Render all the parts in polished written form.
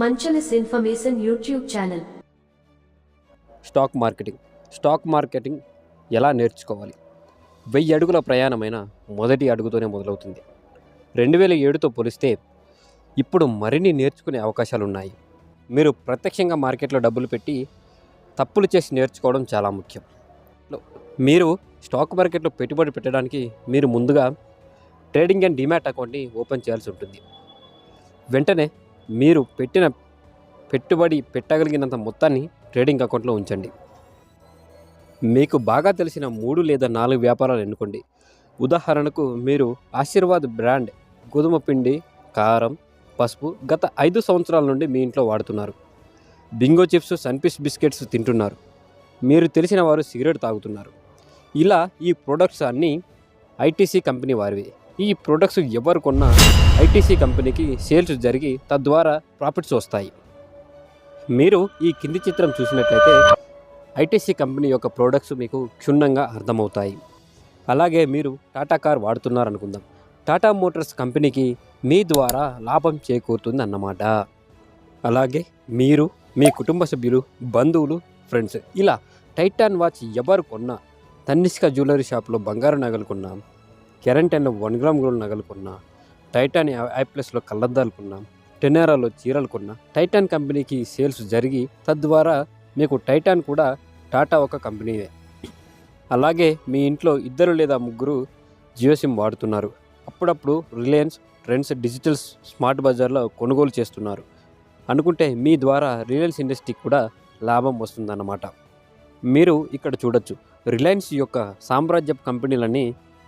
మంచలిస్ information YouTube channel. Stock marketing ఎలా నేర్చుకోవాలి? 1000 అడుగుల ప్రయాణమైన మొదటి అడుగుతోనే మొదలవుతుంది. 2007తో పోలిస్తే ఇప్పుడు మరిన్ని నేర్చుకునే అవకాశాలు ఉన్నాయి. మీరు ప్రత్యక్షంగా మార్కెట్లో డబ్బులు పెట్టి తప్పులు చేసి నేర్చుకోవడం చాలా ముఖ్యం. మీరు స్టాక్ మార్కెట్లో పెట్టుబడి పెట్టడానికి మీరు ముందుగా ట్రేడింగ్ అండ్ డిమాట్ అకౌంట్ని ఓపెన్ చేయాల్సి ఉంటుంది. వెంటనే మీరు పెట్టుబడి పెట్టగలిగినంత మొత్తాన్ని ట్రేడింగ్ అకౌంట్లో ఉంచండి. మీకు బాగా తెలిసిన 3 లేదా 4 వ్యాపారాలు ఎన్నుకోండి. ఉదాహరణకు మీరు ఆశీర్వాద్ బ్రాండ్ గోధుమ పిండి, కారం, పసుపు గత 5 సంవత్సరాల నుండి మీ ఇంట్లో వాడుతున్నారు. బింగో చిప్స్, సన్పీస్ బిస్కెట్స్ తింటున్నారు. మీరు తెలిసిన వారు సిగరెట్ తాగుతున్నారు. ఇలా ఈ ప్రొడక్ట్స్ అన్నీ ఐటీసీ కంపెనీ వారివి. ఈ ప్రొడక్ట్స్ ఎవరు కొన్నా ఐటీసీ కంపెనీకి సేల్స్ జరిగి తద్వారా ప్రాఫిట్స్ వస్తాయి. మీరు ఈ కింది చిత్రం చూసినట్లయితే ఐటీసీ కంపెనీ యొక్క ప్రోడక్ట్స్ మీకు క్షుణ్ణంగా అర్థమవుతాయి. అలాగే మీరు టాటా కార్ వాడుతున్నారనుకుందాం. టాటా మోటార్స్ కంపెనీకి మీ ద్వారా లాభం చేకూరుతుంది అన్నమాట. అలాగే మీరు, మీ కుటుంబ సభ్యులు, బంధువులు, ఫ్రెండ్స్ ఇలా టైటాన్ వాచ్ ఎవరు కొన్నా, తన్నిష్క జ్యువెలరీ షాప్లో బంగారు నగలు కొన్నా, కెరెంట్ అండ్ 1 గ్రామ్ గోల్డ్ నగలు కొన్నా, టైటాన్ ఐప్లస్లో కళ్ళద్దాలు కొన్నా, టెనారాలో చీరలు కొన్నా టైటాన్ కంపెనీకి సేల్స్ జరిగి తద్వారా మీకు టైటాన్ కూడా టాటా ఒక కంపెనీయే. అలాగే మీ ఇంట్లో 2 లేదా 3 జియో సిమ్ వాడుతున్నారు. అప్పుడప్పుడు రిలయన్స్ ట్రెండ్స్ డిజిటల్ స్మార్ట్ బజార్లో కొనుగోలు చేస్తున్నారు అనుకుంటే మీ ద్వారా రిలయన్స్ ఇండస్ట్రీకి కూడా లాభం వస్తుందన్నమాట. మీరు ఇక్కడ చూడొచ్చు, రిలయన్స్ యొక్క సామ్రాజ్యపు కంపెనీలన్నీ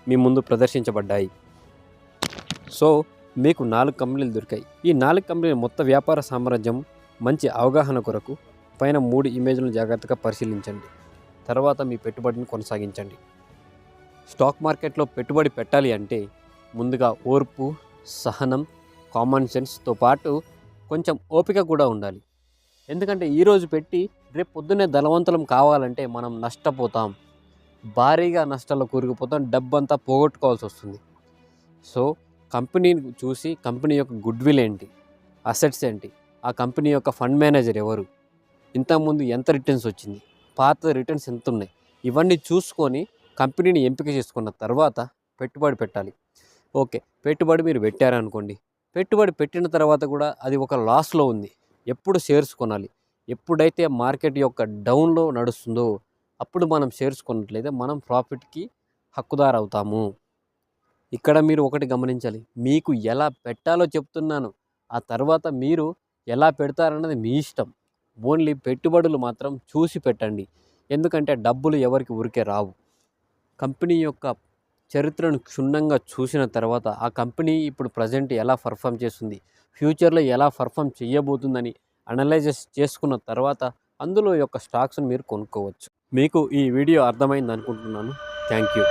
మీ ముందు ప్రదర్శించబడ్డాయి. సో మీకు 4 కంపెనీలు దొరికాయి. ఈ 4 కంపెనీల మొత్తం వ్యాపార సామ్రాజ్యం మంచి అవగాహన కొరకు పైన 3 ఇమేజ్లను జాగ్రత్తగా పరిశీలించండి. తర్వాత మీ పెట్టుబడిని కొనసాగించండి. స్టాక్ మార్కెట్లో పెట్టుబడి పెట్టాలి అంటే ముందుగా ఓర్పు, సహనం, కామన్ సెన్స్తో పాటు కొంచెం ఓపిక కూడా ఉండాలి. ఎందుకంటే ఈరోజు పెట్టి రేపు పొద్దున్నే ధనవంతులం కావాలంటే మనం నష్టపోతాం, భారీగా నష్టాల్లో కూరుకుపోతాం, డబ్బంతా పోగొట్టుకోవాల్సి వస్తుంది. సో కంపెనీని చూసి కంపెనీ యొక్క గుడ్విల్ ఏంటి, అసెట్స్ ఏంటి, ఆ కంపెనీ యొక్క ఫండ్ మేనేజర్ ఎవరు, ఇంతకుముందు ఎంత రిటర్న్స్ వచ్చింది, పాత రిటర్న్స్ ఎంత ఉన్నాయి, ఇవన్నీ చూసుకొని కంపెనీని ఎంపిక చేసుకున్న తర్వాత పెట్టుబడి పెట్టాలి. ఓకే, పెట్టుబడి మీరు పెట్టారనుకోండి, పెట్టుబడి పెట్టిన తర్వాత కూడా అది ఒక లాస్లో ఉంది. ఎప్పుడు షేర్స్ కొనాలి? ఎప్పుడైతే మార్కెట్ యొక్క డౌన్లో నడుస్తుందో అప్పుడు మనం షేర్స్ కొన్నట్లయితే మనం ప్రాఫిట్కి హక్కుదారు అవుతాము. ఇక్కడ మీరు ఒకటి గమనించాలి, మీకు ఎలా పెట్టాలో చెప్తున్నాను, ఆ తర్వాత మీరు ఎలా పెడతారన్నది మీ ఇష్టం. ఓన్లీ పెట్టుబడులు మాత్రం చూసి పెట్టండి. ఎందుకంటే డబ్బులు ఎవరికి ఊరికే రావు. కంపెనీ యొక్క చరిత్రను క్షుణ్ణంగా చూసిన తర్వాత ఆ కంపెనీ ఇప్పుడు ప్రజెంట్ ఎలా పర్ఫామ్ చేస్తుంది, ఫ్యూచర్లో ఎలా పర్ఫామ్ చేయబోతుందని అనలైజెస్ చేసుకున్న తర్వాత అందులో యొక్క స్టాక్స్ని మీరు కొనుక్కోవచ్చు. మీకు ఈ వీడియో అర్థమైంది అనుకుంటున్నాను. Thank you.